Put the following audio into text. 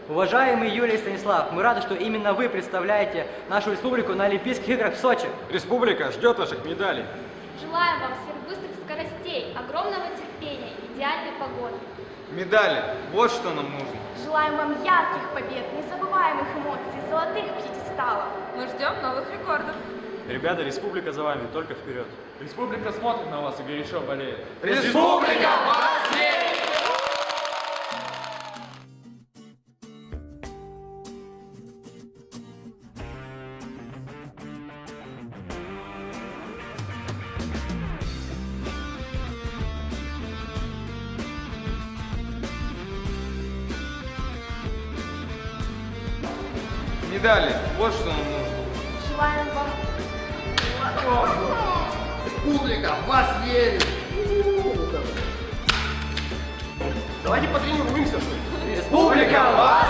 Уважаемый Юрий и Станислав, мы рады, что именно вы представляете нашу республику на Олимпийских играх в Сочи. Республика ждет ваших медалей. Желаем вам сверхбыстрых скоростей, огромного терпения, идеальной погоды. Медали, вот что нам нужно. Желаем вам ярких побед, незабываемых эмоций, золотых пьедесталов. Мы ждем новых рекордов. Ребята, республика за вами, только вперед. Республика смотрит на вас и горячо болеет. Республика вас верит! Медали, вот что нам нужно. Желаем вам... Республика вас верит! Давайте потренируемся. Республика вас